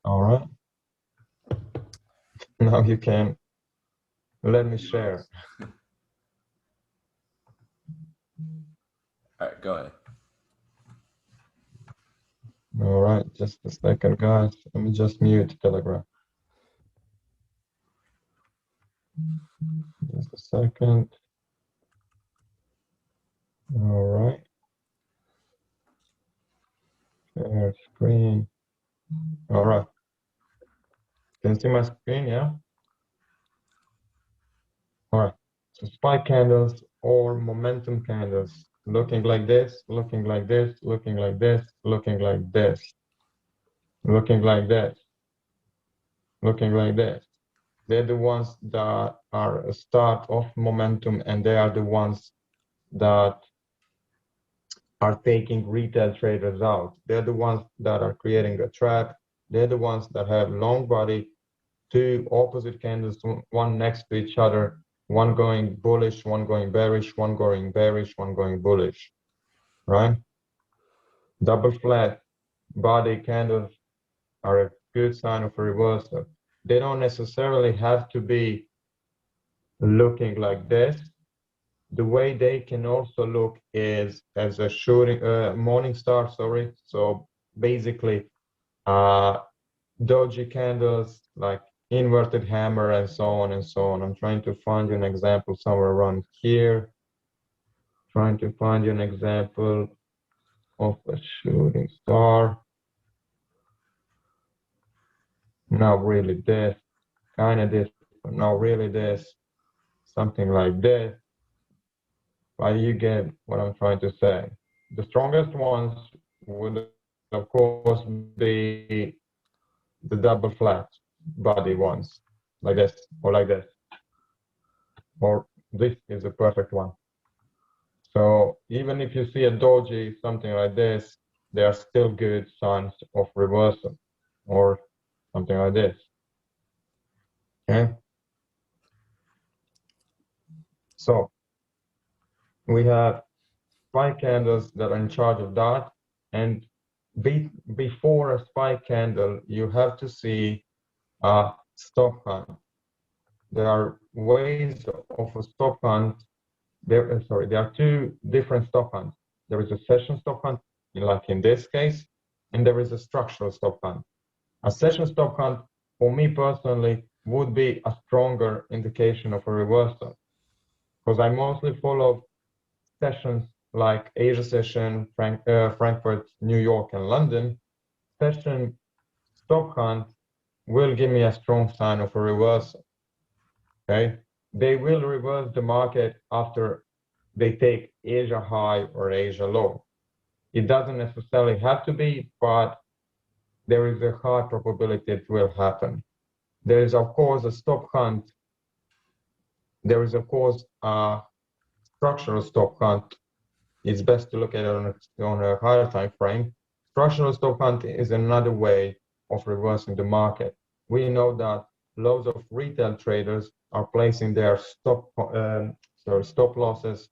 All right. Now you can let me share. All right, go ahead. All right, just a second, guys. Let me just mute Telegram. Just a second. All right. Share screen. All right. Can you see my screen? Yeah. All right. So spike candles or momentum candles looking like this, looking like this, looking like this, looking like this, looking like this, looking like this. They're the ones that are a start of momentum, and they are the ones that are taking retail traders out. They're the ones that are creating a trap. They're the ones that have long body, two opposite candles, one next to each other, one going bullish, one going bearish, one going bearish, one going bullish, right? Double flat body candles are a good sign of a reversal. They don't necessarily have to be looking like this. The way they can also look is as a shooting morning star, sorry. So basically doji candles like inverted hammer and so on and so on. I'm trying to find you an example somewhere around here. Trying to find you an example of a shooting star. Not really this, kind of this, but not really this. Something like this. But you get what I'm trying to say. The strongest ones would, of course, be the double flat body ones, like this, or like this. Or this is a perfect one. So even if you see a doji, something like this, they are still good signs of reversal, or something like this. Okay. So we have spike candles that are in charge of that, and before a spike candle, you have to see a stop hunt. There are ways of a stop hunt. There are two different stop hunts. There is a session stop hunt, like in this case, and there is a structural stop hunt. A session stop hunt, for me personally, would be a stronger indication of a reversal, because I mostly follow sessions like Asia session, Frankfurt, New York, and London. Session stop hunt will give me a strong sign of a reversal. Okay, they will reverse the market after they take Asia high or Asia low. It doesn't necessarily have to be, but there is a high probability it will happen. There is, of course, a stop hunt. There is, of course, a structural stop hunt. It's best to look at it on a higher time frame. Structural stop hunt is another way of reversing the market. We know that loads of retail traders are placing their stop losses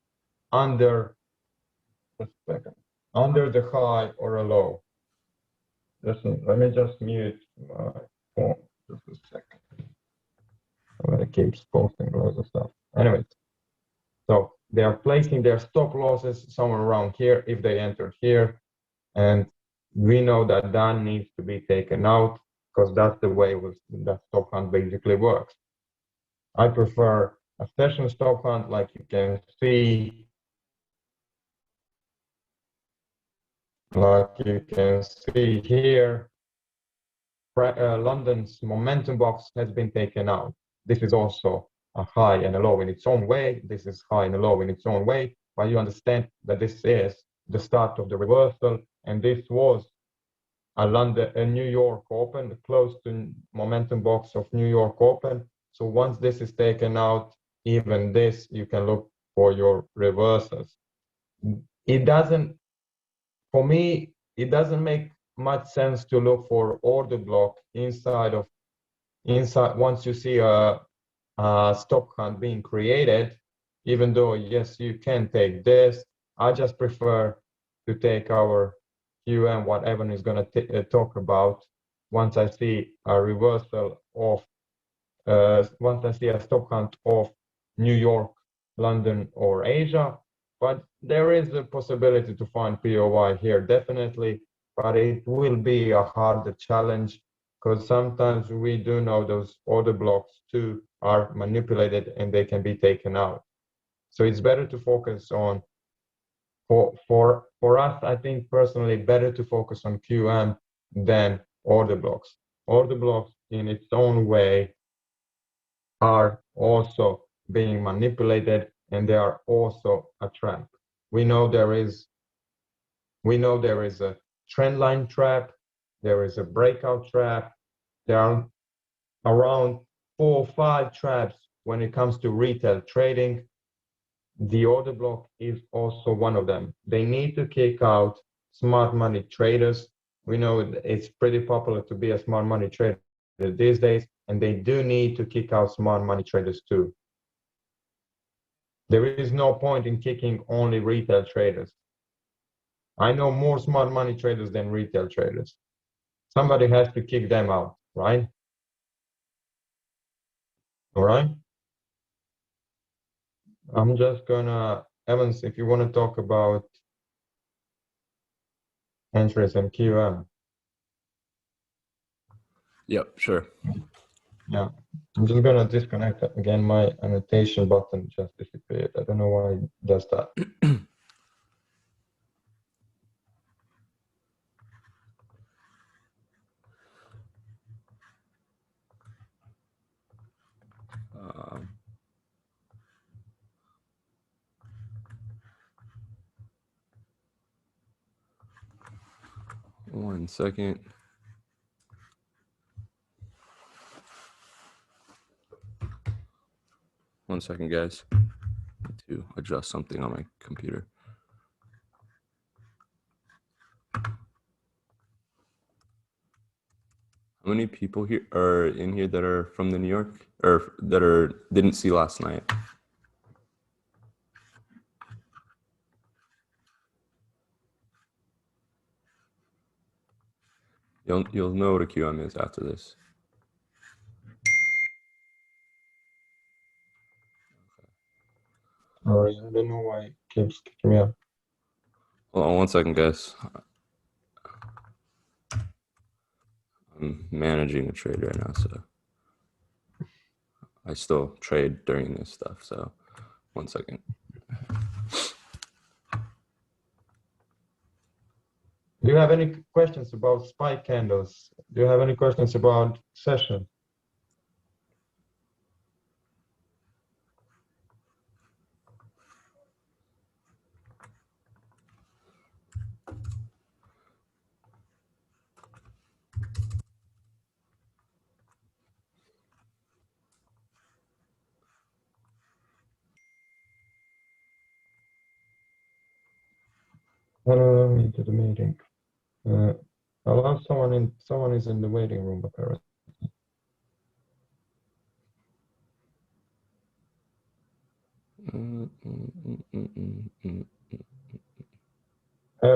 under the high or a low. Listen, let me just mute my phone just a second. It keeps posting loads of stuff. Anyways, so they are placing their stop losses somewhere around here if they entered here, and we know that that needs to be taken out because that's the way that stop hunt basically works. I prefer a session stop hunt, like you can see. Like you can see here, London's momentum box has been taken out. This is also a high and a low in its own way. This is high and a low in its own way, but you understand that this is the start of the reversal, and this was a New York open, close to momentum box of New York open. So once this is taken out, even this, you can look for your reversals. It doesn't, for me, it doesn't make much sense to look for order block inside once you see a stop hunt being created, even though yes, you can take this. I just prefer to take our QM, what Evan is going to talk about, once I see a reversal of, once I see a stop hunt of New York, London, or Asia. But there is a possibility to find POI here, definitely, but it will be a harder challenge because sometimes we do know those order blocks too are manipulated and they can be taken out. So it's better to focus on, for us, I think personally, better to focus on QM than order blocks. Order blocks in its own way are also being manipulated and they are also a trap. We know there is a trend line trap, there is a breakout trap, there are around 4 or 5 traps when it comes to retail trading. The order block is also one of them. They need to kick out smart money traders. We know it's pretty popular to be a smart money trader these days, and they do need to kick out smart money traders too. There is no point in kicking only retail traders. I know more smart money traders than retail traders. Somebody has to kick them out, right? All right. I'm just gonna, Evans, if you want to talk about entries and QM. Yep, sure. Yeah, I'm just gonna disconnect again. My annotation button just disappeared. I don't know why it does that. One second. One second, guys. I need to adjust something on my computer. How many people here are in here that are from the New York or that didn't see last night? You'll know what a QM is after this. Sorry, I don't know why it keeps kicking me up. Hold on one second, guys. I'm managing a trade right now, so I still trade during this stuff. So one second. Do you have any questions about spike candles? Do you have any questions about session? Hello, me to the meeting. Allow someone in. Someone is in the waiting room apparently.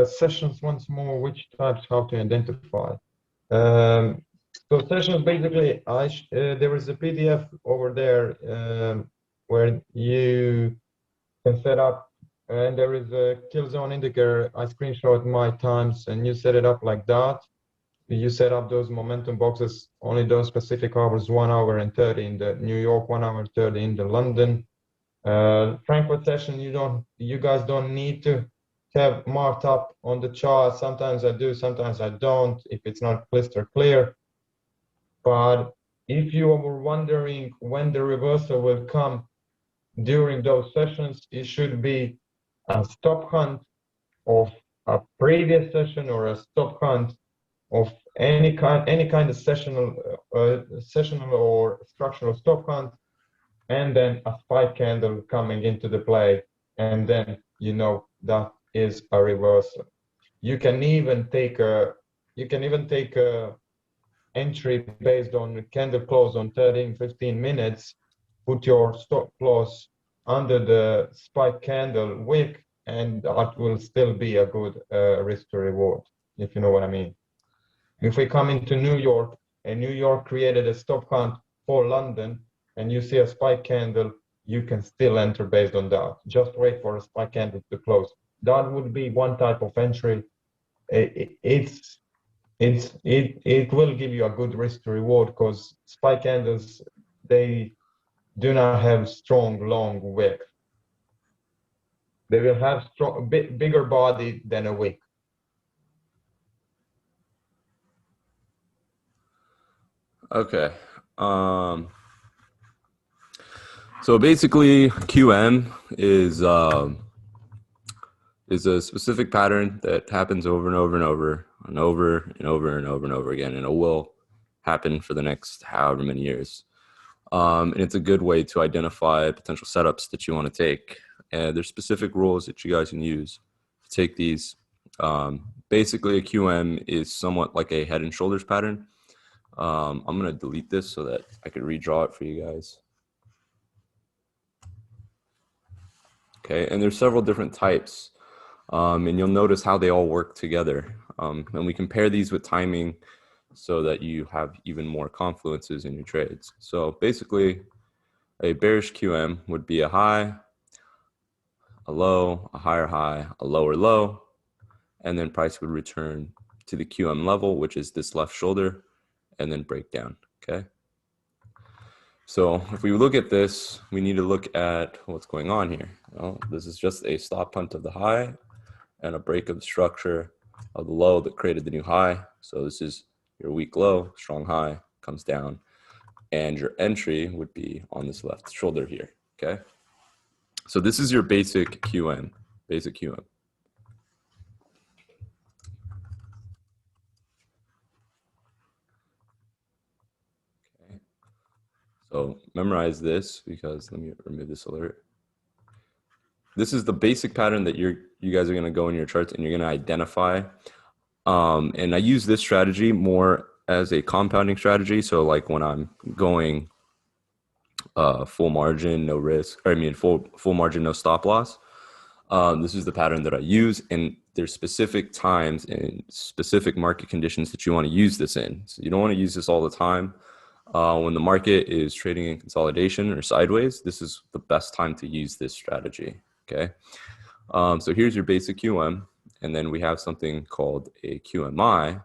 Sessions once more. Which types? How to identify? So sessions basically, there is a PDF over there where you can set up, and there is a kill zone indicator. I screenshot my times, and you set it up like that. You set up those momentum boxes, only those specific hours, 1 hour and 30 in the New York, 1 hour 30 in the London. Frankfurt session, you guys don't need to have marked up on the chart. Sometimes I do, sometimes I don't, if it's not crystal clear. But if you were wondering when the reversal will come during those sessions, it should be a stop hunt of a previous session or a stop hunt of any kind of sessional or structural stop hunt, and then a spike candle coming into the play, and then you know that is a reversal. You can even take a entry based on candle close on 13-15 minutes, put your stop loss under the spike candle wick, and that will still be a good risk to reward, if you know what I mean. If we come into New York and New York created a stop count for London and you see a spike candle, you can still enter based on that. Just wait for a spike candle to close. That would be one type of entry. It will give you a good risk to reward because spike candles, they do not have strong long wick. They will have strong bigger body than a wick. Okay. So basically, QM is a specific pattern that happens over and over and over and over and over and over and over again, and it will happen for the next however many years. And it's a good way to identify potential setups that you want to take. And there's specific rules that you guys can use to take these. Basically, a QM is somewhat like a head and shoulders pattern. I'm going to delete this so that I can redraw it for you guys. Okay, and there's several different types. And you'll notice how they all work together. And we compare these with timing so that you have even more confluences in your trades. So basically, a bearish QM would be a high, a low, a higher high, a lower low, and then price would return to the QM level, which is this left shoulder, and then break down, okay? So if we look at this, we need to look at what's going on here. Well, this is just a stop punt of the high and a break of the structure of the low that created the new high. So this is your weak low, strong high, comes down, and your entry would be on this left shoulder here, okay? So this is your basic QM, basic QM. Okay. So memorize this because let me remove this alert. This is the basic pattern that you guys are going to go in your charts and you're going to identify. And I use this strategy more as a compounding strategy. So like when I'm going full margin, no risk, or I mean full margin, no stop loss. This is the pattern that I use, and there's specific times and specific market conditions that you want to use this in. So you don't want to use this all the time. When the market is trading in consolidation or sideways, this is the best time to use this strategy, okay? So here's your basic QM, and then we have something called a QMI,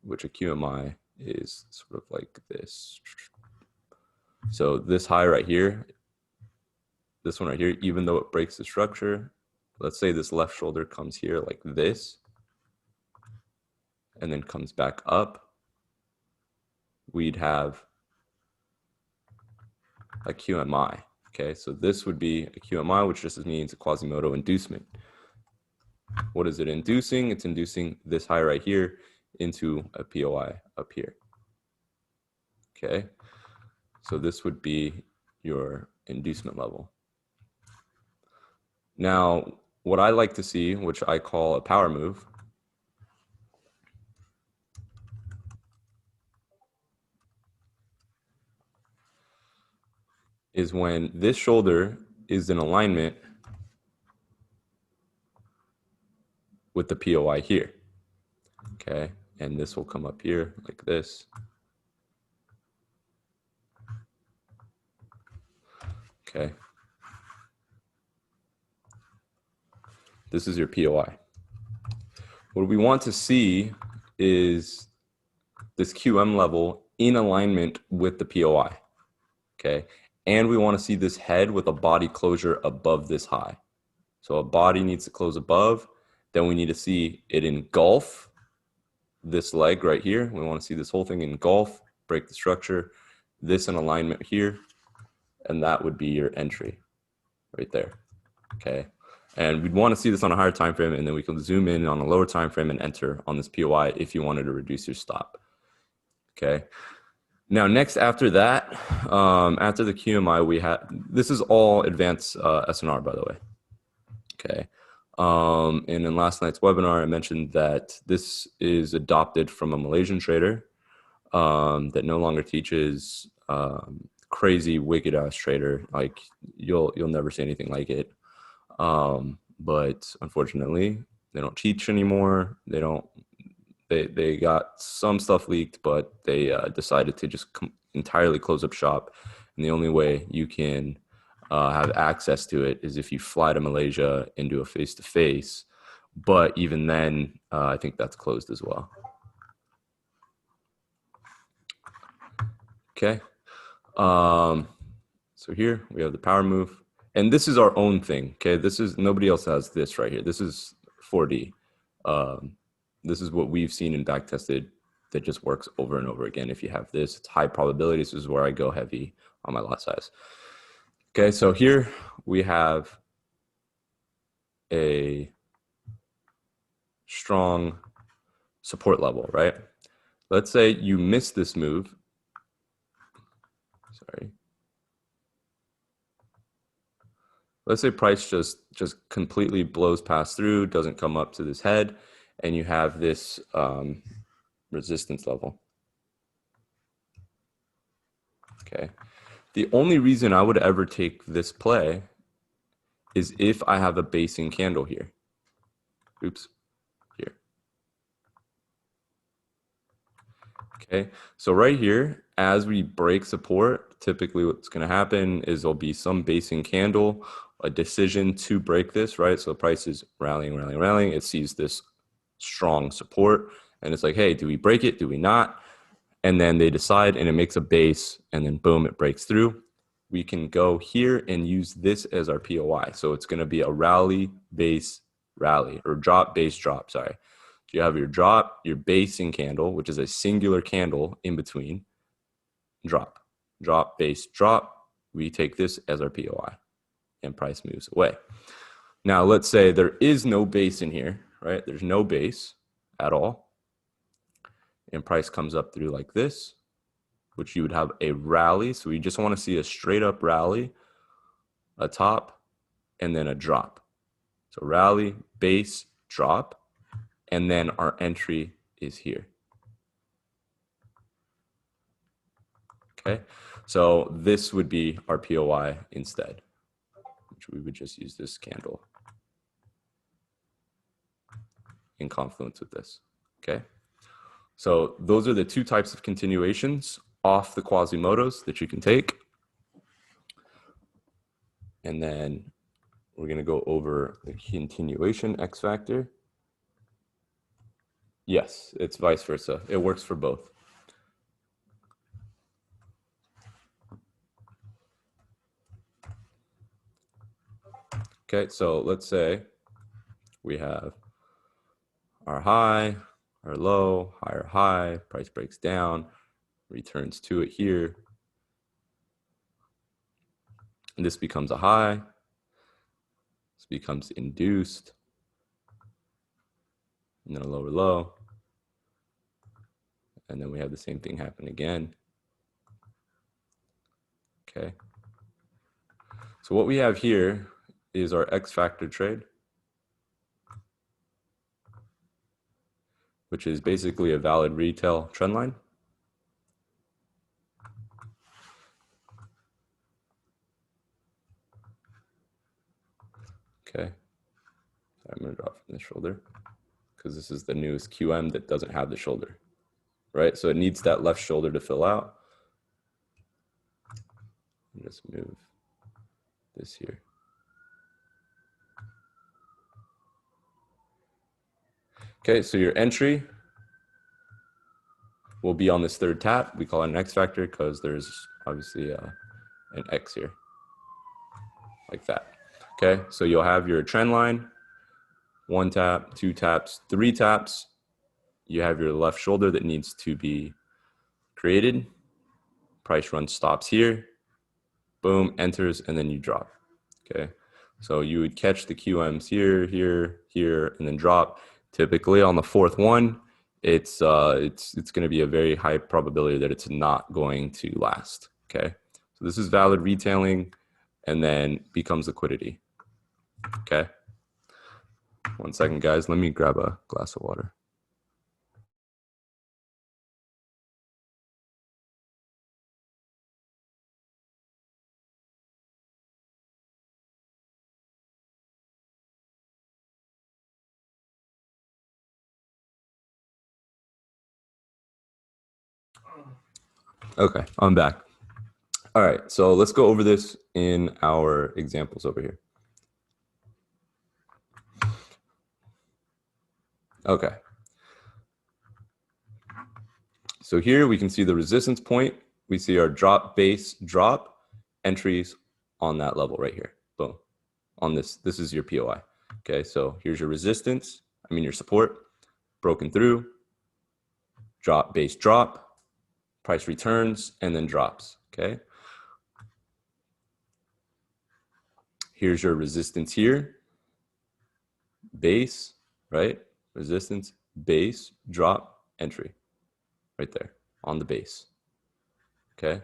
which a QMI is sort of like this. So this high right here, this one right here, even though it breaks the structure, let's say this left shoulder comes here like this, and then comes back up, we'd have a QMI, okay? So this would be a QMI, which just means a Quasimodo inducement. What is it inducing? It's inducing this high right here into a POI up here, okay? So this would be your inducement level. Now, what I like to see, which I call a power move, is when this shoulder is in alignment with the POI here, okay? And this will come up here like this. Okay. This is your POI. What we want to see is this QM level in alignment with the POI, okay? And we want to see this head with a body closure above this high. So a body needs to close above, then we need to see it engulf this leg right here. We want to see this whole thing engulf, break the structure, this in alignment here, and that would be your entry right there, okay? And we'd want to see this on a higher time frame, and then we can zoom in on a lower time frame and enter on this POI if you wanted to reduce your stop, okay? Now, next after that, after the QMI, we have, this is all advanced SNR, by the way, okay? And in last night's webinar, I mentioned that this is adopted from a Malaysian trader that no longer teaches crazy wicked ass trader. Like you'll never see anything like it. but unfortunately, they don't teach anymore. They got some stuff leaked, but they decided to just entirely close up shop. And the only way you can have access to it is if you fly to Malaysia and do a face-to-face. But even then, I think that's closed as well. Okay. So here we have the power move. And this is our own thing. Okay. This is, nobody else has this right here. This is 4D. This is what we've seen and back tested that just works over and over again. If you have this, it's high probability. This is where I go heavy on my lot size. Okay, so here we have a strong support level, right? Let's say you miss this move. Sorry. Let's say price just completely blows past through, doesn't come up to this head, and you have this resistance level. Okay. The only reason I would ever take this play is if I have a basing candle here. Oops, here. Okay, so right here, as we break support, typically what's going to happen is there'll be some basing candle, a decision to break this, right? So price is rallying, rallying, rallying. It sees this strong support, and it's like, hey, do we break it? Do we not? And then they decide, and it makes a base, and then boom, it breaks through. We can go here and use this as our POI. So it's going to be a rally, base, rally, or drop, base, drop, sorry. You have your drop, your basing candle, which is a singular candle in between, drop, drop, base, drop. We take this as our POI, and price moves away. Now, let's say there is no base in here, right? There's no base at all. And price comes up through like this, which you would have a rally. So we just want to see a straight up rally, a top, and then a drop. So rally, base, drop, and then our entry is here. Okay, so this would be our POI instead, which we would just use this candle in confluence with this. Okay, so those are the two types of continuations off the Quasimodos that you can take. And then we're going to go over the continuation X factor. Yes, it's vice versa. It works for both. Okay, so let's say we have our high, our low, higher high, price breaks down, returns to it here. And this becomes a high. This becomes induced. And then a lower low. And then we have the same thing happen again. Okay. So what we have here is our X factor trade, which is basically a valid retail trend line. Okay. I'm going to draw from the shoulder because this is the newest QM that doesn't have the shoulder, right? So it needs that left shoulder to fill out. Just move this here. Okay, so your entry will be on this third tap. We call it an X factor because there's obviously an X here, like that. Okay, so you'll have your trend line, 1 tap, 2 taps, 3 taps. You have your left shoulder that needs to be created. Price run stops here, boom, enters, and then you drop. Okay, so you would catch the QMs here, here, here, and then drop. Typically on the fourth one, it's going to be a very high probability that it's not going to last. Okay, so this is valid retailing, and then becomes liquidity. Okay, 1 second, guys. Let me grab a glass of water. Okay, I'm back. All right, so let's go over this in our examples over here. Okay. So here we can see the resistance point. We see our drop, base, drop, entries on that level right here. Boom. On this is your POI. Okay, so here's your resistance. I mean your support, broken through, drop, base, drop, price returns, and then drops. Okay. Here's your resistance here, base, right? Resistance, base, drop, entry, right there on the base. Okay.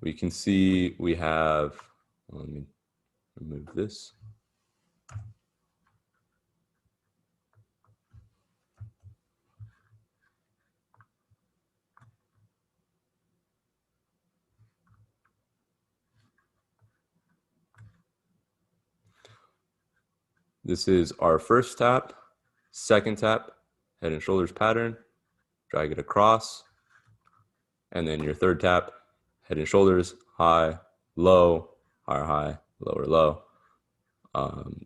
We can see we have, let me remove this. This is our first tap, second tap, head and shoulders pattern, drag it across, and then your third tap, head and shoulders, high, low, higher, high, lower, low.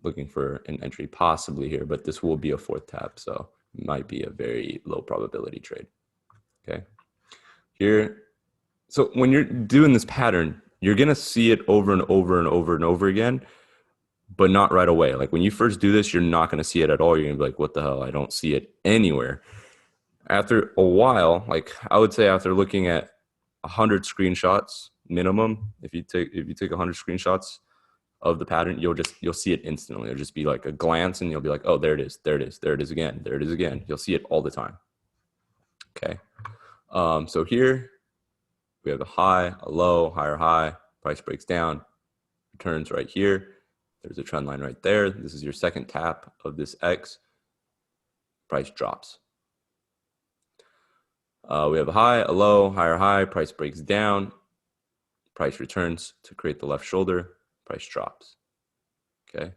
Looking for an entry possibly here, but this will be a fourth tap, so it might be a very low probability trade. Okay. Here, so when you're doing this pattern, you're gonna see it over and over and over and over again, but not right away. Like when you first do this, you're not gonna see it at all. You're gonna be like, what the hell? I don't see it anywhere. After a while, like I would say after looking at 100 screenshots minimum, if you take 100 screenshots of the pattern, you'll see it instantly. It'll just be like a glance and you'll be like, oh, there it is, there it is, there it is again, there it is again. You'll see it all the time. Okay. So here we have a high, a low, higher high, price breaks down, returns right here. There's a trend line right there. This is your second tap of this X, price drops. We have a high, a low, higher high, price breaks down, price returns to create the left shoulder, price drops. Okay.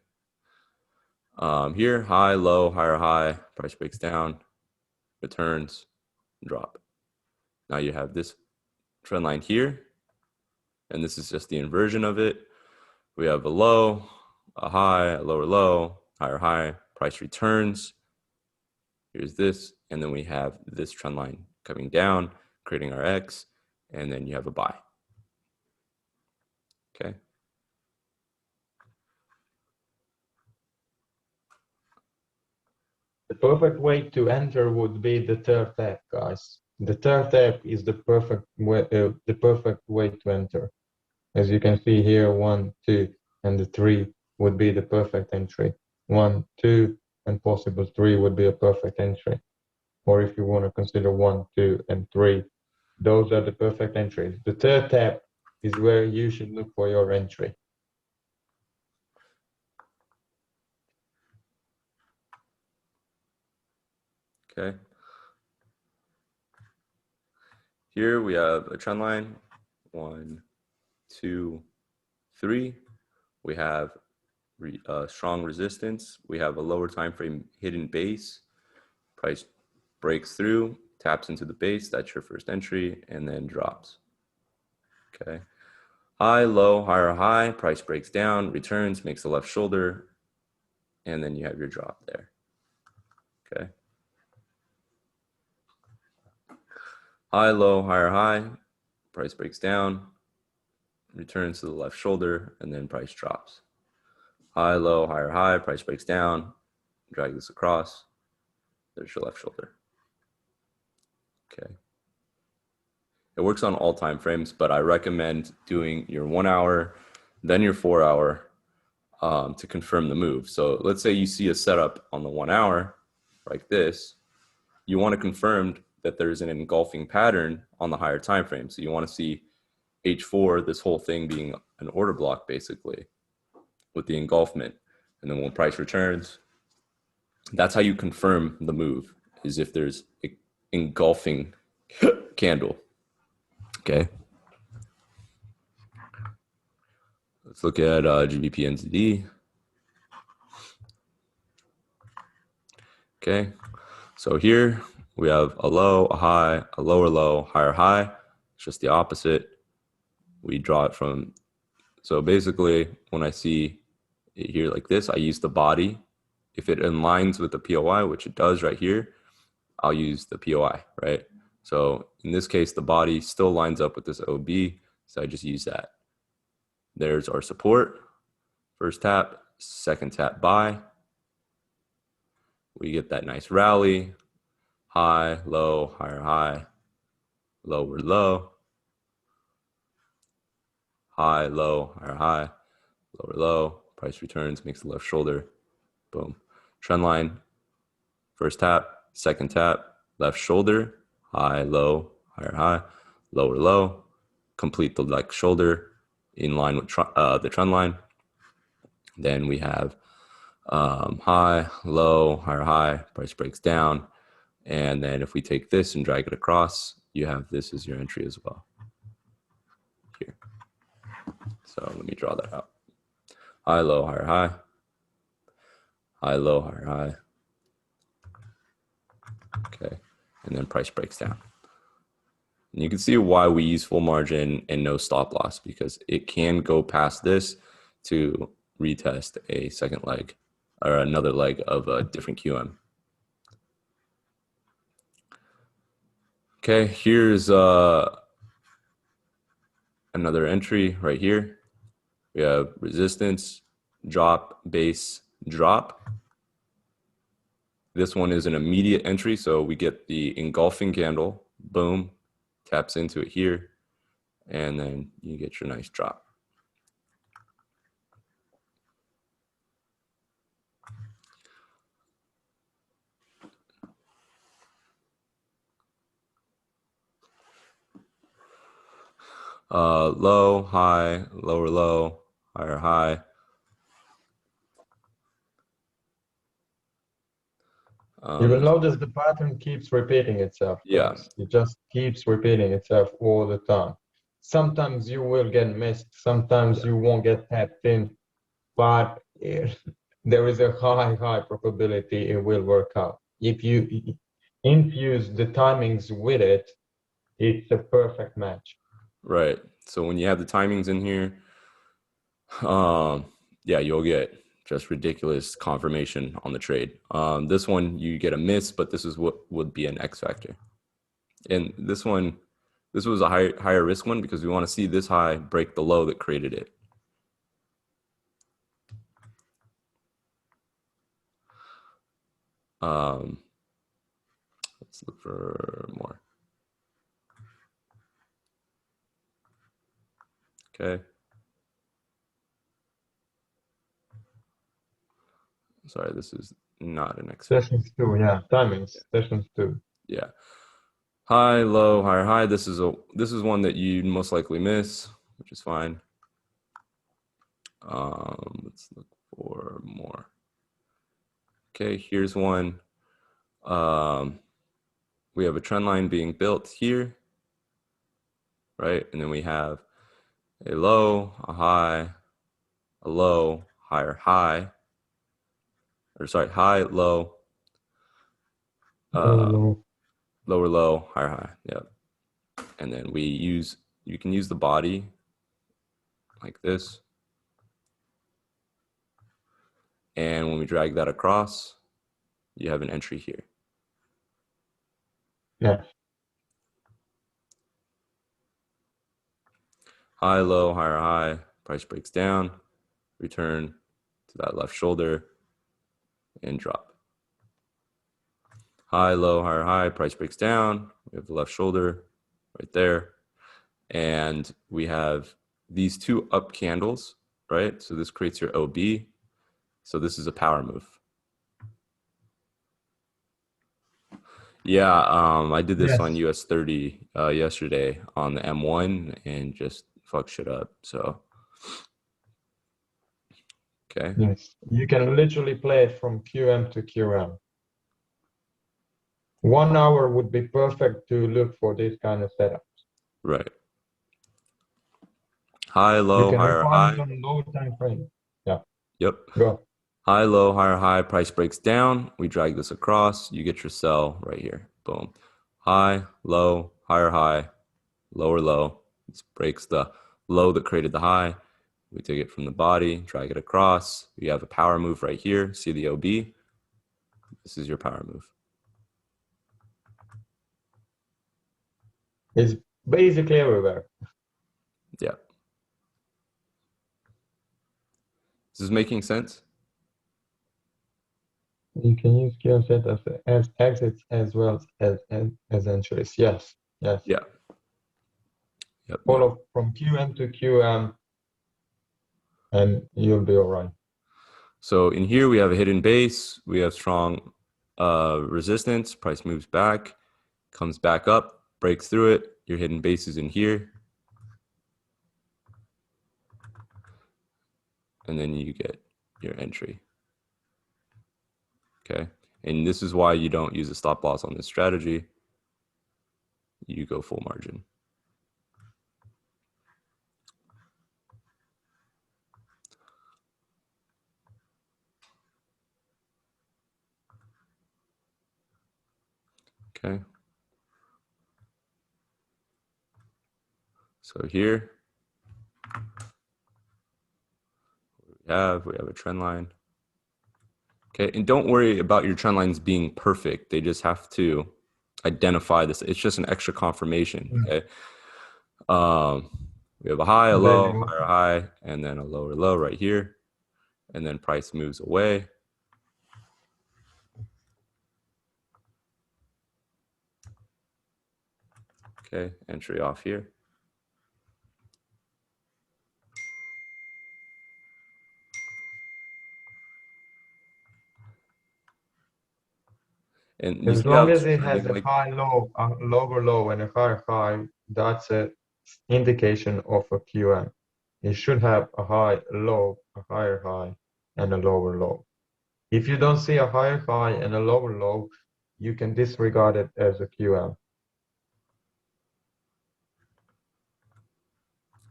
Here, high, low, higher high, price breaks down, returns, drop. Now you have this trend line here, and this is just the inversion of it. We have a low, a high, a lower low, higher high, price returns. Here's this, and then we have this trend line coming down, creating our X, and then you have a buy. Okay. The perfect way to enter would be the third tap, guys. The third tap is the perfect way to enter. As you can see here, 1, 2, and the 3 would be the perfect entry. 1, 2, and possible 3 would be a perfect entry. Or if you want to consider 1, 2, and 3, those are the perfect entries. The third tap is where you should look for your entry. Okay. Here we have a trend line, 1, 2, 3. We have strong resistance. We have a lower time frame hidden base. Price breaks through, taps into the base. That's your first entry, and then drops. Okay. High, low, higher, high. Price breaks down, returns, makes the left shoulder, and then you have your drop there. Okay. High, low, higher, high. Price breaks down, returns to the left shoulder, and then price drops. High, low, higher, high. Price breaks down, drag this across. There's your left shoulder. Okay. It works on all time frames, but I recommend doing your 1 hour, then your 4 hour to confirm the move. So let's say you see a setup on the 1 hour like this. You want to confirm that there's an engulfing pattern on the higher time frame. So you want to see H4, this whole thing being an order block basically with the engulfment. And then when price returns, that's how you confirm the move, is if there's an engulfing candle. Okay. Let's look at GBP NZD. Okay, so here we have a low, a high, a lower low, higher high. It's just the opposite. We draw it from, so basically when I see it here like this, I use the body. If it aligns with the POI, which it does right here, I'll use the POI, right? So in this case, the body still lines up with this OB, so I just use that. There's our support. First tap, second tap buy. We get that nice rally, high, low, higher high, lower low, high, low, higher high, lower low, price returns, makes the left shoulder, boom. Trend line, first tap, second tap, left shoulder, high, low, higher high, lower low, complete the left shoulder in line with the trend line. Then we have high, low, higher high, price breaks down. And then if we take this and drag it across, you have this as your entry as well here. So let me draw that out. High, low, higher high, high, low, higher high. Okay, and then price breaks down. And you can see why we use full margin and no stop loss, because it can go past this to retest a second leg or another leg of a different QM. Okay, here's another entry right here. We have resistance, drop, base, drop. This one is an immediate entry, so we get the engulfing candle, boom, taps into it here, and then you get your nice drop. Low, high, lower low, higher high. You will notice the pattern keeps repeating itself. Yeah. Guys. It just keeps repeating itself all the time. Sometimes you will get missed. Sometimes you won't get tapped in, but there is a high probability it will work out. If you infuse the timings with it, it's a perfect match. Right. So when you have the timings in here, yeah, you'll get just ridiculous confirmation on the trade. This one you get a miss, but this is what would be an X factor. And this one, this was a higher risk one because we want to see this high break the low that created it. Let's look for more. Okay. Sorry, this is not an X. Sessions 2, yeah, timings, sessions 2. Yeah. High, low, higher, high. This is one that you most likely miss, which is fine. Let's look for more. Okay, here's one. We have a trend line being built here, right? And then we have a low, a high, a low, higher, high, or sorry, high, low, lower, low, higher, high. Yep. And then you can use the body like this. And when we drag that across, you have an entry here. Yeah. High, low, higher, high, price breaks down, return to that left shoulder and drop. High, low, higher, high, price breaks down. We have the left shoulder right there. And we have these two up candles, right? So this creates your OB. So this is a power move. Yeah, I did this on US 30 yesterday on the M1 and just fuck shit up. So, okay. Yes, you can literally play it from QM to QM. 1 hour would be perfect to look for this kind of setup. Right. High, low, higher, high. On low time frame. Yeah. Yep. Go. High, low, higher, high, price breaks down. We drag this across. You get your sell right here. Boom. High, low, higher, high, lower, low. This breaks the low that created the high. We take it from the body, drag it across. We have a power move right here. See the OB? This is your power move. It's basically everywhere. Yeah. This is making sense? You can use Q set as exits as well as entries. Yes, yes. Yeah. Yep. Follow from QM to QM, and you'll be all right. So in here we have a hidden base. We have strong resistance. Price moves back, comes back up, breaks through it. Your hidden base is in here. And then you get your entry. Okay. And this is why you don't use a stop loss on this strategy. You go full margin. Okay. So here we have a trend line. Okay. And don't worry about your trend lines being perfect. They just have to identify this. It's just an extra confirmation. Okay. We have a high, a low, higher high, and then a lower low right here. And then price moves away. Okay, entry off here. And as long as it has a high low, a lower low, and a higher high, that's an indication of a QM. It should have a high low, a higher high, and a lower low. If you don't see a higher high and a lower low, you can disregard it as a QM.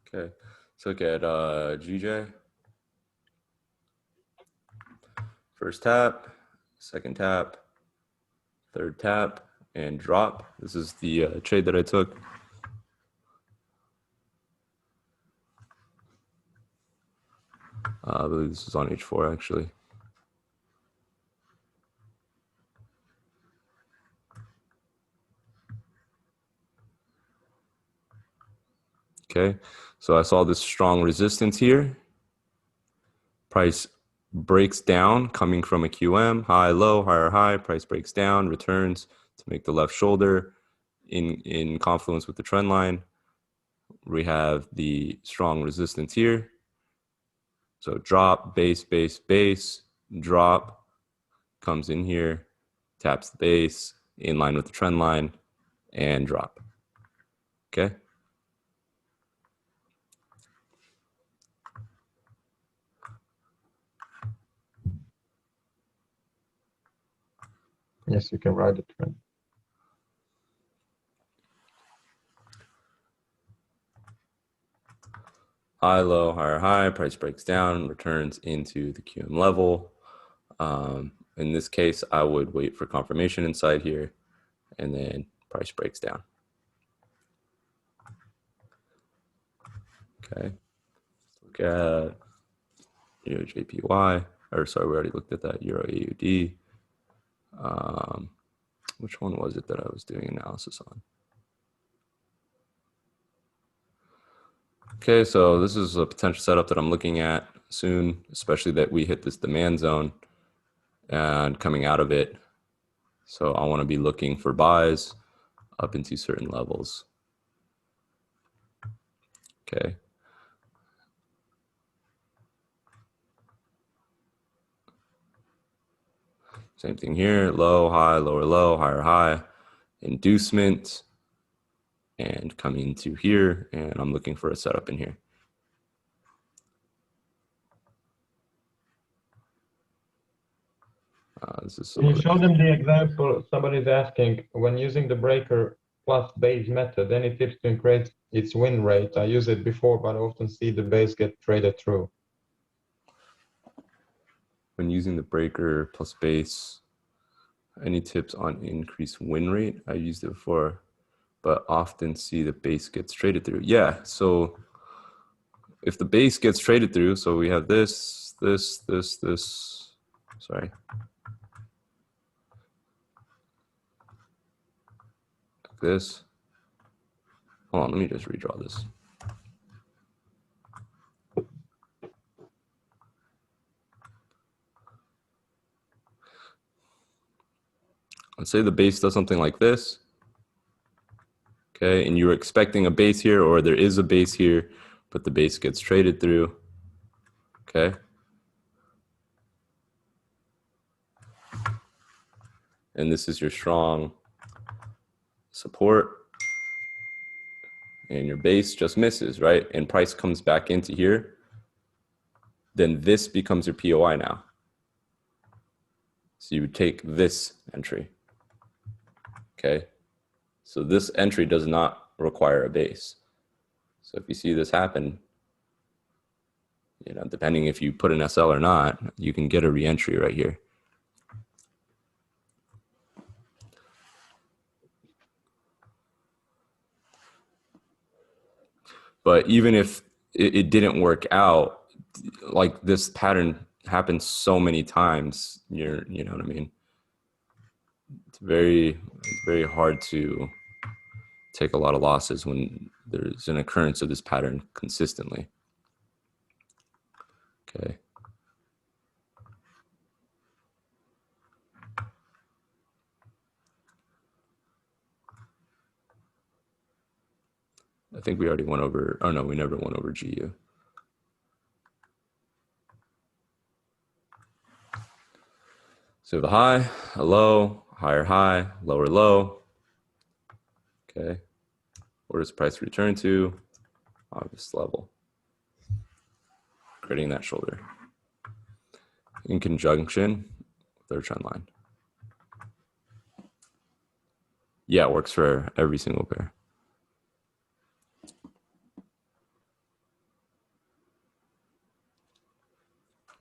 Okay, let's look at GJ. First tap, second tap, third tap, and drop. This is the trade that I took. I believe this is on H4 actually. Okay, so I saw this strong resistance here. Price breaks down coming from a QM, high, low, higher, high. Price breaks down, returns to make the left shoulder in confluence with the trend line. We have the strong resistance here. So drop, base, base, base, drop, comes in here, taps the base, in line with the trend line, and drop. Okay. Yes, you can ride the trend. High, low, higher, high, price breaks down, returns into the QM level. In this case, I would wait for confirmation inside here, and then price breaks down. Okay, let's look at Euro JPY, or sorry, we already looked at that, Euro AUD. Which one was it that I was doing analysis on? Okay, so this is a potential setup that I'm looking at soon, especially that we hit this demand zone and coming out of it. So I want to be looking for buys up into certain levels. Okay. Same thing here, low, high, lower, low, higher, high, inducement, and coming to here, and I'm looking for a setup in here. Can you show them the example? Somebody's asking, when using the breaker plus base method, any tips to increase its win rate? I used it before, but I often see the base get traded through. when using the breaker plus base, any tips on increased win rate? I used it before, but often see the base gets traded through. Yeah, so if the base gets traded through, so we have this, sorry. Like this. Hold on, let me just redraw this. Let's say the base does something like this. Okay, and you're expecting a base here, or there is a base here, but the base gets traded through. Okay. And this is your strong support. And your base just misses, right? And price comes back into here. Then this becomes your POI now. So you would take this entry. Okay. So this entry does not require a base. So if you see this happen, you know, depending if you put an SL or not, you can get a reentry right here. But even if it didn't work out, like this pattern happens so many times, you know what I mean? It's very hard to take a lot of losses when there's an occurrence of this pattern consistently. Okay. I think we already went over, oh no, we never went over GU. So the high, a low, higher high, lower low. Okay. Where does price return to? August level. Creating that shoulder. In conjunction with our trend line. Yeah, it works for every single pair.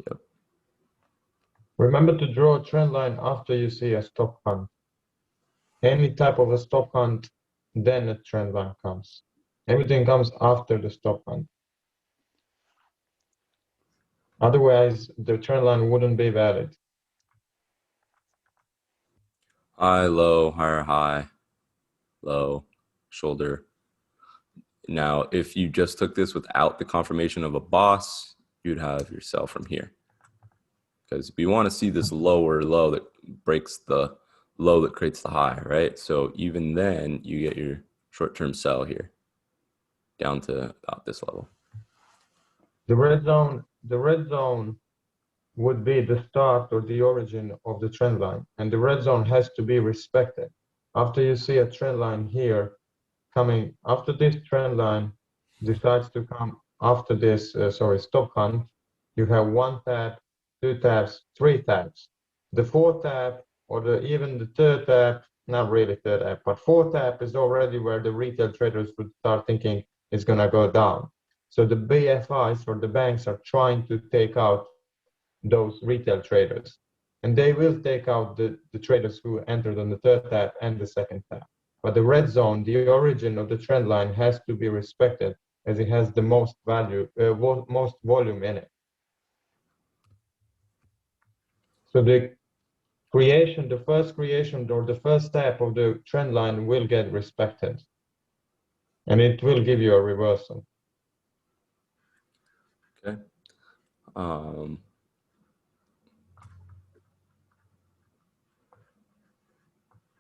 Yep. Remember to draw a trend line after you see a stop hunt. Any type of a stop hunt, then a trend line comes. Everything comes after the stop hunt. Otherwise, the trend line wouldn't be valid. High, low, higher, high, low, shoulder. Now, if you just took this without the confirmation of a boss, you'd have your sell from here. Because we want to see this lower low that breaks the low that creates the high, right? So even then, you get your short-term sell here down to about this level. The red zone would be the start or the origin of the trend line, and the red zone has to be respected. After you see a trend line here coming, after this trend line decides to come after this, stop hunt, you have one tap, two taps, three taps. The fourth tap or even the third tap, not really third tap, but fourth tap is already where the retail traders would start thinking it's gonna go down. So the BFIs or the banks are trying to take out those retail traders. And they will take out the traders who entered on the third tap and the second tap. But the red zone, the origin of the trend line, has to be respected as it has the most value, most volume in it. So the first creation or the first step of the trend line will get respected. And it will give you a reversal. Okay.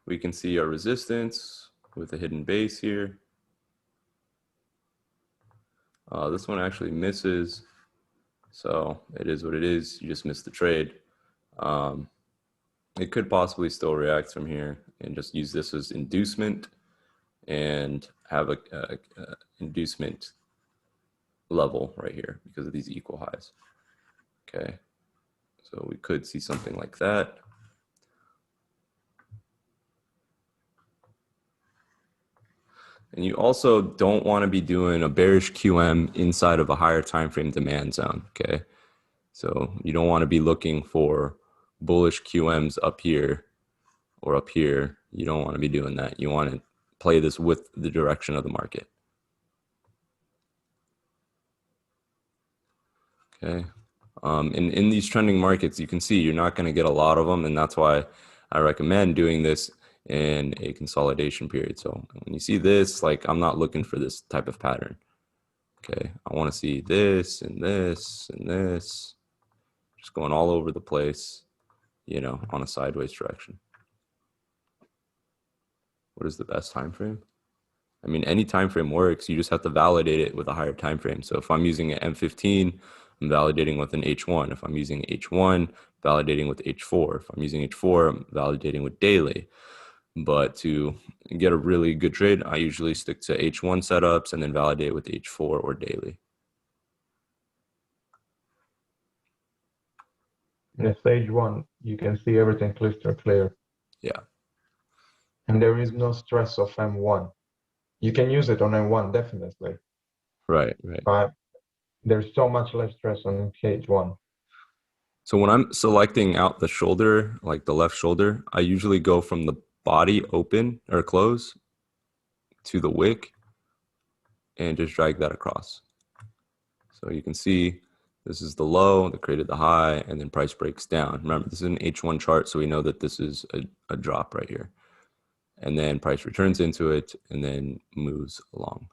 We can see our resistance with a hidden base here. This one actually misses. So it is what it is. You just missed the trade. It could possibly still react from here and just use this as inducement and have a inducement level right here because of these equal highs. Okay. So we could see something like that. And you also don't want to be doing a bearish QM inside of a higher time frame demand zone, okay? So you don't want to be looking for bullish QMs up here or up here. You don't want to be doing that. You want to play this with the direction of the market. Okay. In these trending markets, you can see you're not going to get a lot of them. And that's why I recommend doing this in a consolidation period. So when you see this, like I'm not looking for this type of pattern. Okay. I want to see this and this and this, just going all over the place, you know, on a sideways direction. What is the best time frame? I mean, any time frame works. You just have to validate it with a higher time frame. So if I'm using an M15, I'm validating with an H1. If I'm using H1, validating with H4. If I'm using H4, I'm validating with daily. But to get a really good trade, I usually stick to H1 setups and then validate with H4 or daily. In stage 1, you can see everything crystal clear. Yeah. And there is no stress of M1. You can use it on M1, definitely. Right. But there's so much less stress on stage 1. So when I'm selecting out the shoulder, like the left shoulder, I usually go from the body open or close to the wick and just drag that across. So you can see this is the low that created the high, and then price breaks down. Remember, this is an H1 chart, so we know that this is a drop right here. And then price returns into it and then moves along.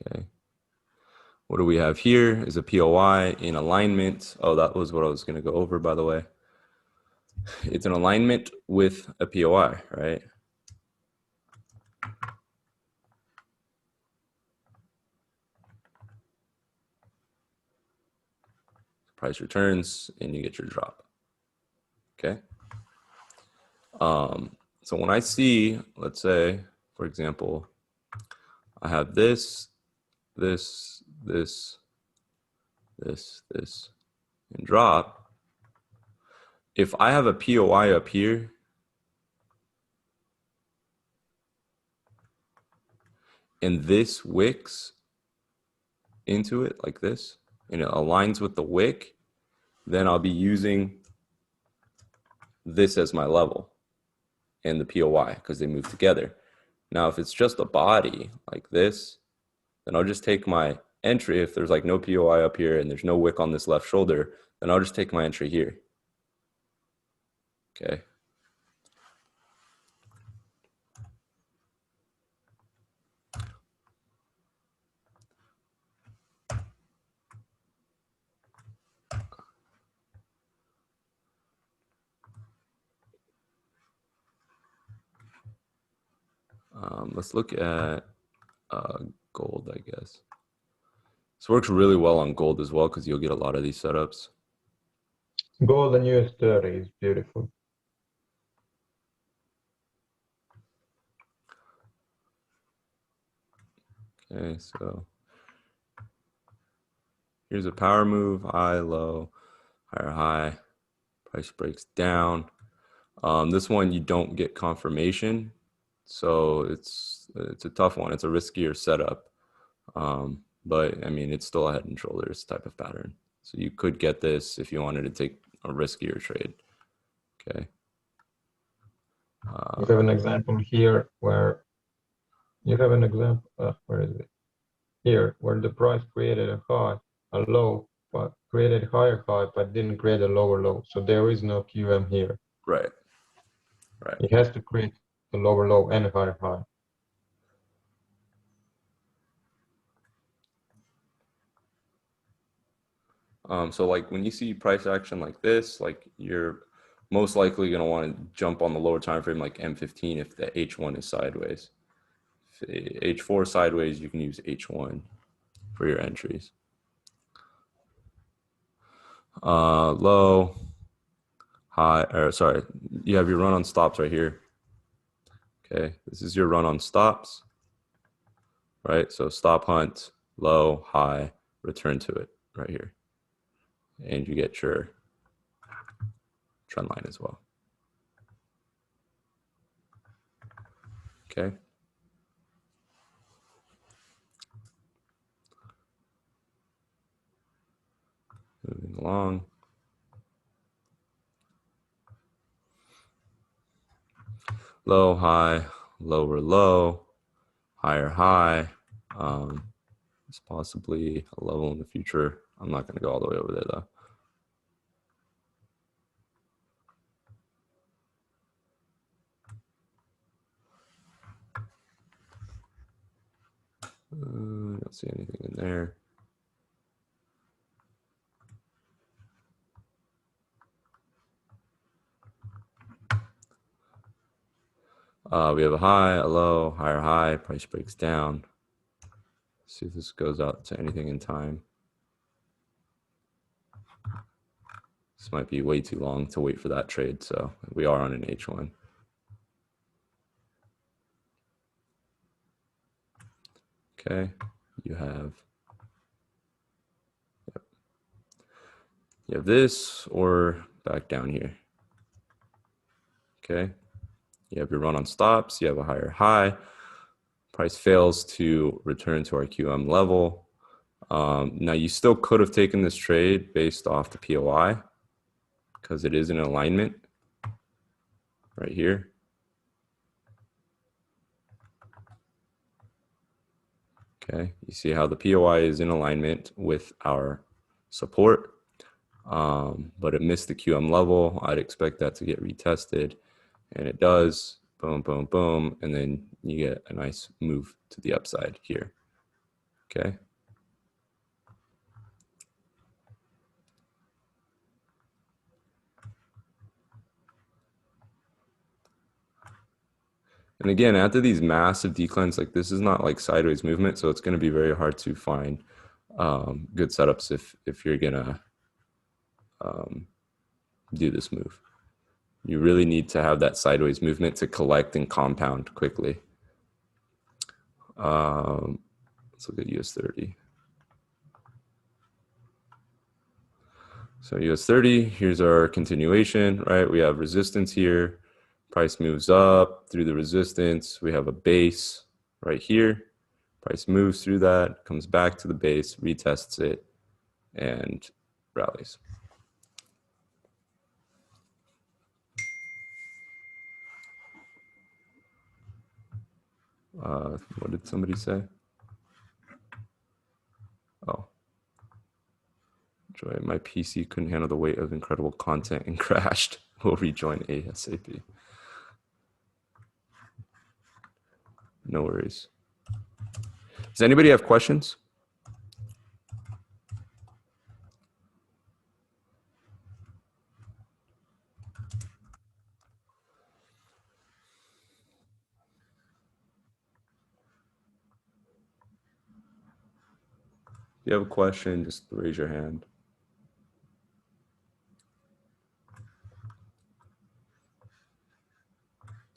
Okay. What do we have here is a POI in alignment. Oh, that was what I was going to go over, by the way. It's an alignment with a POI, right? Price returns and you get your drop. Okay. So when I see, let's say, for example, I have this, and drop. If I have a POI up here, and this wicks into it like this, and it aligns with the wick, then I'll be using this as my level and the POI because they move together. Now, if it's just a body like this, then I'll just take my entry. If there's like no POI up here and there's no wick on this left shoulder, then I'll just take my entry here. Okay. Let's look at gold, I guess. This works really well on gold as well because you'll get a lot of these setups. Gold and US 30 is beautiful. Okay, so here's a power move, high, low, higher, high, price breaks down. This one you don't get confirmation, so it's a tough one. It's a riskier setup, but I mean it's still a head and shoulders type of pattern. So you could get this if you wanted to take a riskier trade. Okay. You have an example here where you have an example. Where is it? Here, where the price created a high, a low, but created higher high, but didn't create a lower low. So there is no QM here. Right. It has to create a lower low and a higher high. So like when you see price action like this, like you're most likely going to want to jump on the lower time frame like M15 if the H1 is sideways. If H4 sideways, you can use H1 for your entries. Low, high, or sorry, you have your run on stops right here. Okay, this is your run on stops, right? So stop hunt, low, high, return to it right here. And you get your trend line as well. Okay. moving along. Low, high, lower, low, higher, high. It's possibly a level in the future. I'm not going to go all the way over there though. I don't see anything in there. We have a high, a low, higher high, price breaks down. See if this goes out to anything in time. This might be way too long to wait for that trade, so we are on an H1. Okay, you have this or back down here. Okay, you have your run on stops, you have a higher high, price fails to return to our QM level. Now you still could have taken this trade based off the POI because it is in alignment right here. Okay, you see how the POI is in alignment with our support, but it missed the QM level. I'd expect that to get retested, and it does. Boom, boom, boom, and then you get a nice move to the upside here. Okay. And again, after these massive declines, like this is not like sideways movement, so it's going to be very hard to find good setups if you're gonna do this move. You really need to have that sideways movement to collect and compound quickly. Let's look at US 30. So US 30, here's our continuation, right? We have resistance here. Price moves up through the resistance. We have a base right here. Price moves through that, comes back to the base, retests it, and rallies. What did somebody say? Oh. Joy, my PC couldn't handle the weight of incredible content and crashed. We'll rejoin ASAP. No worries. Does anybody have questions? If you have a question, just raise your hand.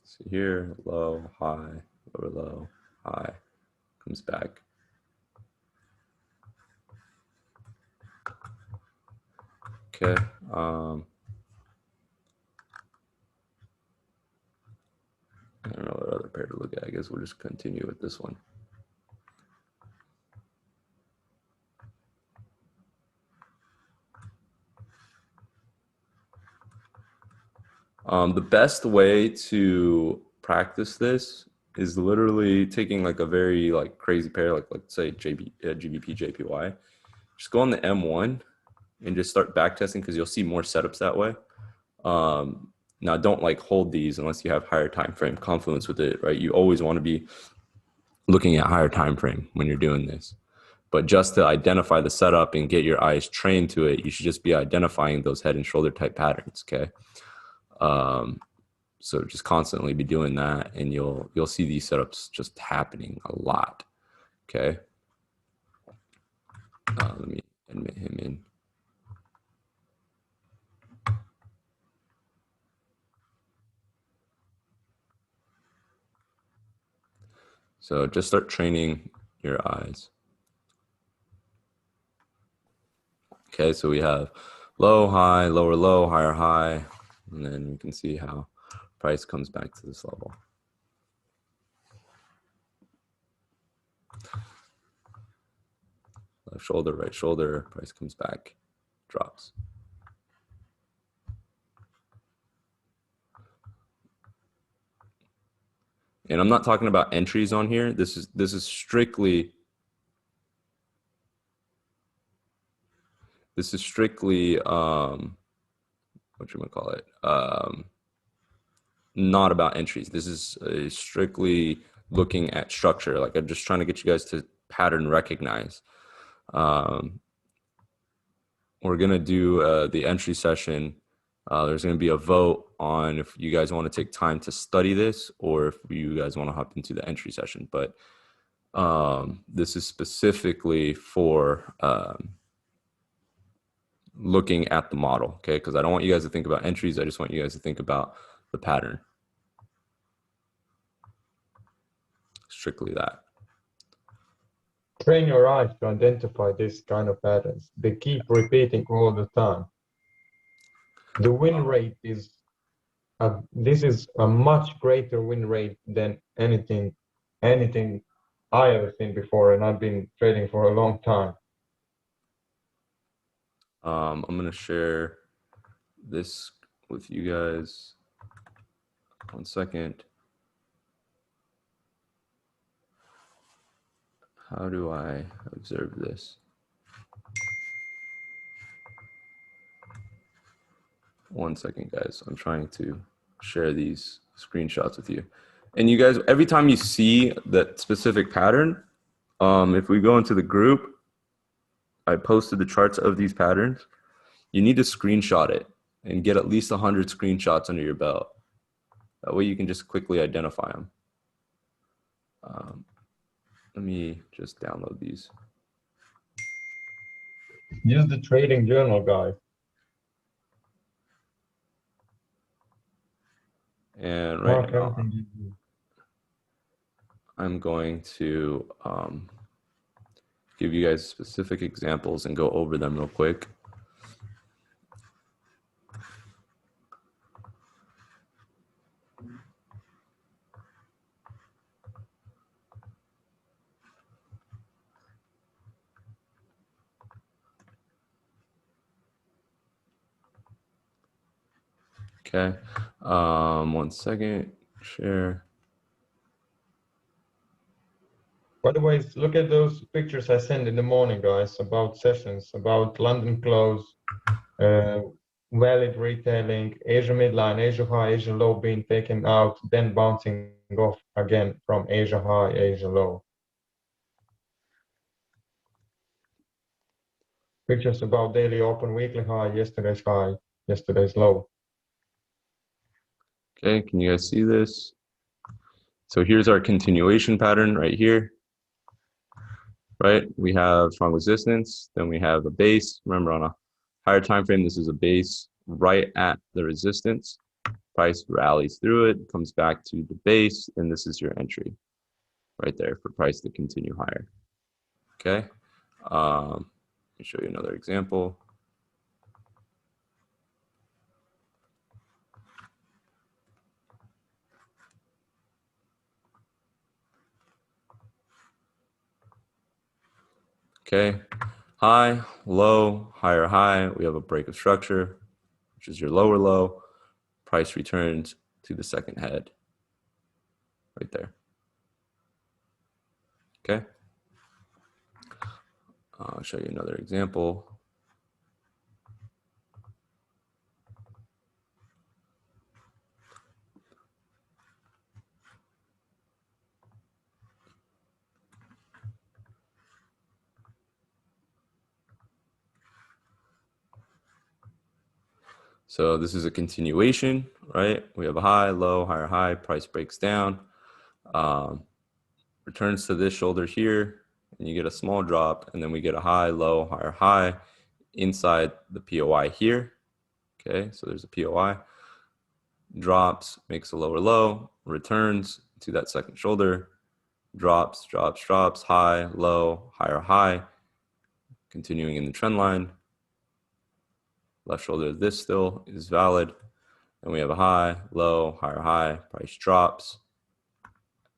See here, low, high, lower, low, high, comes back. Okay. I don't know what other pair to look at. I guess we'll just continue with this one. The best way to practice this is literally taking like a very like crazy pair, like let's say GBP, JPY. Just go on the M1 and just start back testing because you'll see more setups that way. Now don't like hold these unless you have higher time frame confluence with it, right? You always want to be looking at higher time frame when you're doing this. But just to identify the setup and get your eyes trained to it, you should just be identifying those head and shoulder type patterns, okay? So just constantly be doing that, and you'll see these setups just happening a lot, okay? Let me admit him in. So just start training your eyes. Okay, so we have low, high, lower, low, higher, high, and then we can see how price comes back to this level. Left shoulder, right shoulder, price comes back, drops. And I'm not talking about entries on here. This is strictly what you might call it, not about entries. This is strictly looking at structure. Like, I'm just trying to get you guys to pattern recognize. We're gonna do the entry session. There's gonna be a vote on if you guys want to take time to study this or if you guys want to hop into the entry session. But this is specifically for looking at the model, okay? Because I don't want you guys to think about entries. I just want you guys to think about the pattern. Strictly that. Train your eyes to identify this kind of patterns. They keep repeating all the time. The win rate is, this is a much greater win rate than anything I ever seen before, and I've been trading for a long time. I'm gonna share this with you guys. 1 second. How do I observe this? 1 second, guys. I'm trying to share these screenshots with you. And you guys, every time you see that specific pattern, if we go into the group, I posted the charts of these patterns. You need to screenshot it and get at least 100 screenshots under your belt. That way you can just quickly identify them. Let me just download these. Use the trading journal, guys. And right now, I'm going to give you guys specific examples and go over them real quick. Okay, 1 second, share. By the way, look at those pictures I sent in the morning, guys, about sessions, about London close, valid retailing, Asia midline, Asia high, Asia low being taken out, then bouncing off again from Asia high, Asia low. Pictures about daily open, weekly high, yesterday's low. Okay, can you guys see this? So here's our continuation pattern right here. Right, we have strong resistance, then we have a base. Remember, on a higher time frame, this is a base right at the resistance. Price rallies through it, comes back to the base, and this is your entry right there for price to continue higher. Okay, let me show you another example. Okay, high, low, higher high. We have a break of structure, which is your lower low. Price returns to the second head right there. Okay, I'll show you another example. So this is a continuation, right? We have a high, low, higher high, price breaks down, returns to this shoulder here, and you get a small drop, and then we get a high, low, higher high inside the POI here. Okay, so there's a POI, drops, makes a lower low, returns to that second shoulder, drops, drops, drops, high, low, higher high, continuing in the trend line. Left shoulder of this still is valid. And we have a high, low, higher high, price drops,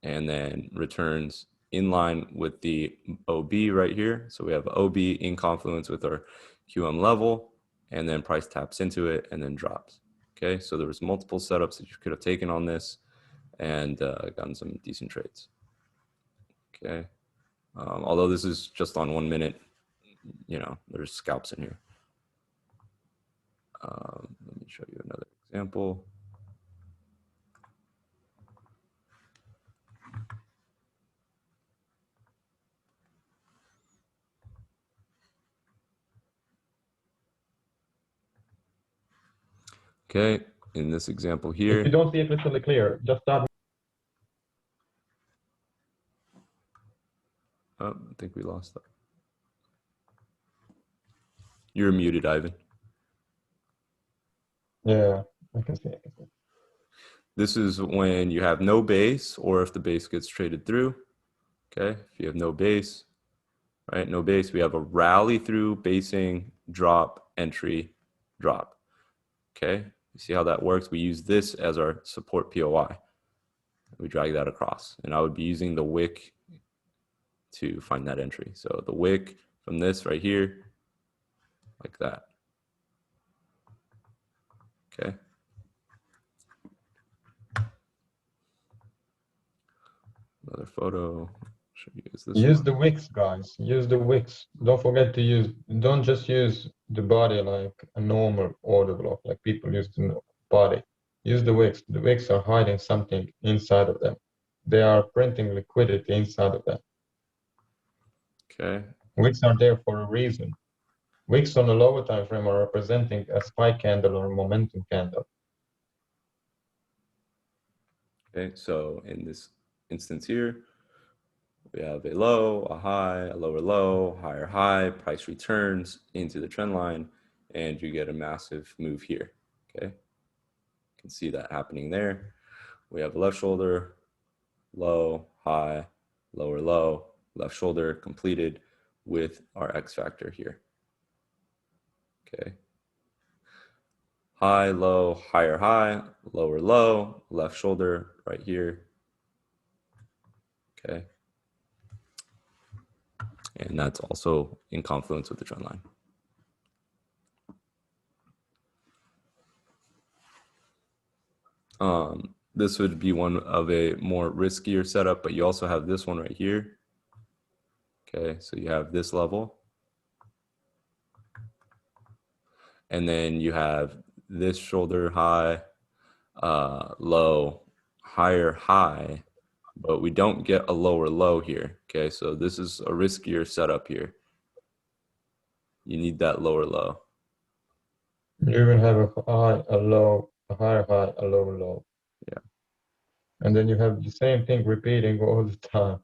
and then returns in line with the OB right here. So we have OB in confluence with our QM level, and then price taps into it and then drops. Okay, so there was multiple setups that you could have taken on this and gotten some decent trades. Okay, although this is just on 1 minute, you know, there's scalps in here. Let me show you another example. Okay, in this example here. If you don't see it crystal clear, just start. Oh, I think we lost that. You're muted, Ivan. Yeah, I can see. This is when you have no base, or if the base gets traded through. Okay, if you have no base, right? No base, we have a rally through, basing, drop, entry, drop. Okay, you see how that works? We use this as our support POI. We drag that across, and I would be using the wick to find that entry. So the wick from this right here, like that. Okay. Another photo. Show you guys this Use one. the wicks, guys. Use the wicks. Don't forget to use. Don't just use the body like a normal order block, like people use the body. Use the wicks. The wicks are hiding something inside of them. They are printing liquidity inside of them. Okay. Wicks are there for a reason. Wicks on the lower time frame are representing a spike candle or a momentum candle. Okay. So in this instance here, we have a low, a high, a lower low, higher high, price returns into the trend line, and you get a massive move here. Okay. You can see that happening there. We have a left shoulder, low, high, lower low, left shoulder completed with our X factor here. Okay. High, low, higher high, lower low, left shoulder right here. Okay. And that's also in confluence with the trend line. This would be one of a more riskier setup, but you also have this one right here. Okay, so you have this level. And then you have this shoulder high, low, higher high, but we don't get a lower low here. Okay, so this is a riskier setup here. You need that lower low. You even have a high, a low, a higher high, a lower low. Yeah. And then you have the same thing repeating all the time.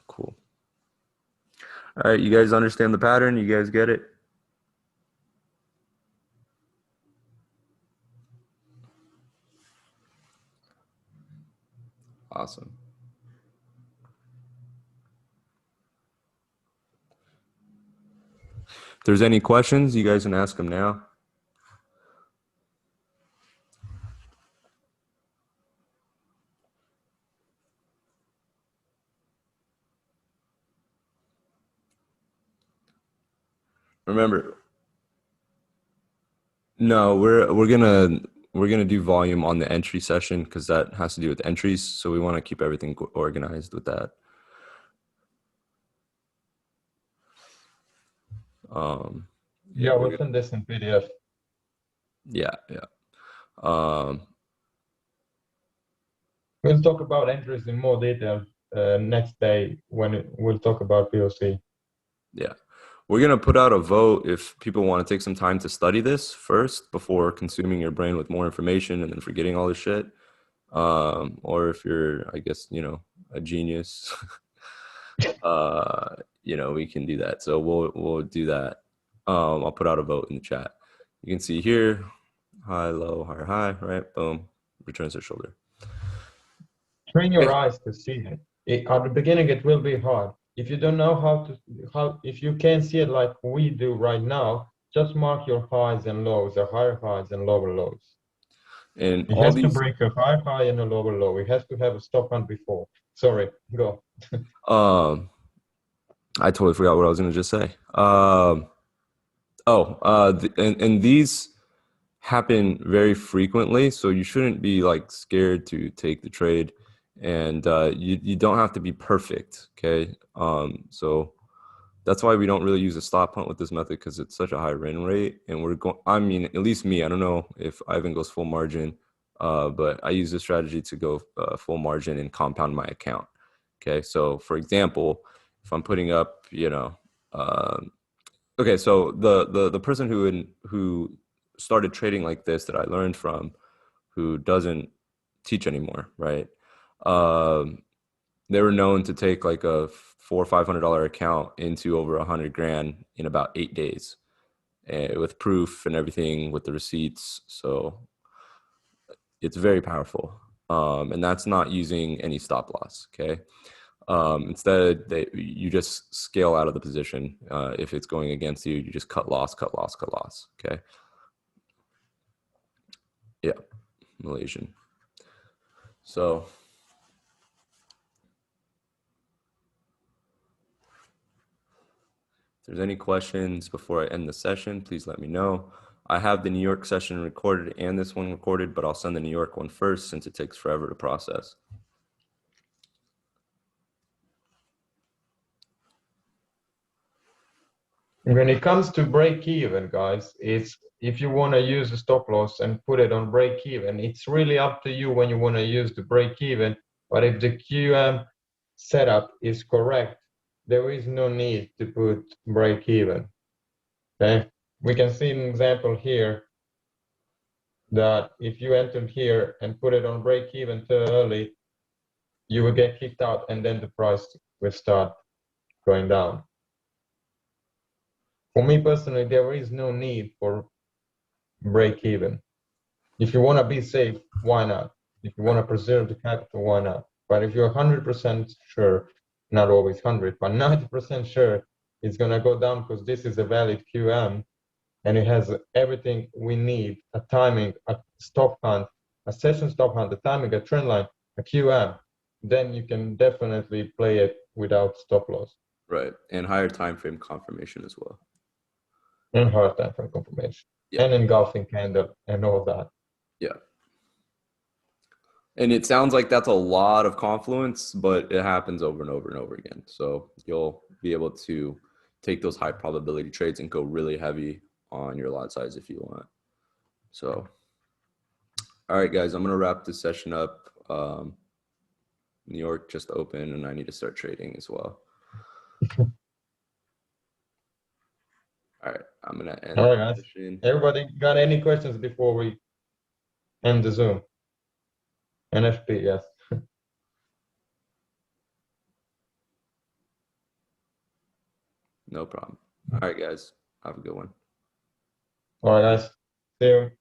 Cool. All right, you guys understand the pattern? You guys get it? Awesome. If there's any questions, you guys can ask them now. Remember, no, we're gonna do volume on the entry session because that has to do with entries. So we want to keep everything organized with that. Yeah, we'll send this in PDF. Yeah. We'll talk about entries in more detail next day when we'll talk about POC. Yeah. We're going to put out a vote if people want to take some time to study this first before consuming your brain with more information and then forgetting all this shit. Or if you're, I guess, you know, a genius, you know, we can do that. So we'll do that. I'll put out a vote in the chat. You can see here, high, low, higher, high, right? Boom, returns to shoulder. Train your eyes to see it. At the beginning, it will be hard. If you don't know if you can't see it like we do right now, just mark your highs and lows, or higher highs and lower lows. And It all has to these, break a high and a lower low. It has to have a stop hunt before. Sorry, go. I totally forgot what I was going to just say. And these happen very frequently, so you shouldn't be like scared to take the trade, and you don't have to be perfect. Okay, so that's why we don't really use a stop hunt with this method, because it's such a high win rate, and we're going. I mean, at least me. I don't know if Ivan goes full margin, but I use this strategy to go full margin and compound my account. Okay, so for example, if I'm putting up, okay, so the person who started trading like this that I learned from, who doesn't teach anymore, right? Um, they were known to take like a $400 or $500 account into over 100 grand in about 8 days, with proof and everything, with the receipts. So it's very powerful, and that's not using any stop loss. Okay. Instead, you just scale out of the position. If it's going against you, you just cut loss, cut loss, cut loss. Okay. Yeah, Malaysian. So if there's any questions before I end the session, please let me know. I have the New York session recorded and this one recorded, but I'll send the New York one first since it takes forever to process. When it comes to break even, guys, it's if you want to use a stop loss and put it on break even, it's really up to you when you want to use the break even. But if the QM setup is correct, there is no need to put break even. Okay, we can see an example here that if you entered here and put it on break even too early, you will get kicked out and then the price will start going down. For me personally, there is no need for break even. If you want to be safe, why not? If you want to preserve the capital, why not? But if you're 100% sure, not always 100, but 90% sure it's going to go down because this is a valid QM and it has everything we need, a timing, a stop hunt, a session stop hunt, a timing, a trend line, a QM, then you can definitely play it without stop loss. Right. And higher time frame confirmation as well. And hard time frame confirmation. Yeah. And engulfing candle and all that. Yeah. And it sounds like that's a lot of confluence, but it happens over and over and over again. So you'll be able to take those high probability trades and go really heavy on your lot size if you want. So, all right, guys, I'm going to wrap this session up. New York just opened and I need to start trading as well. All right, I'm going to end All the right, guys. session. Everybody got any questions before we end the Zoom? NFP, yes. No problem. All right, guys, have a good one. All right, guys. See you.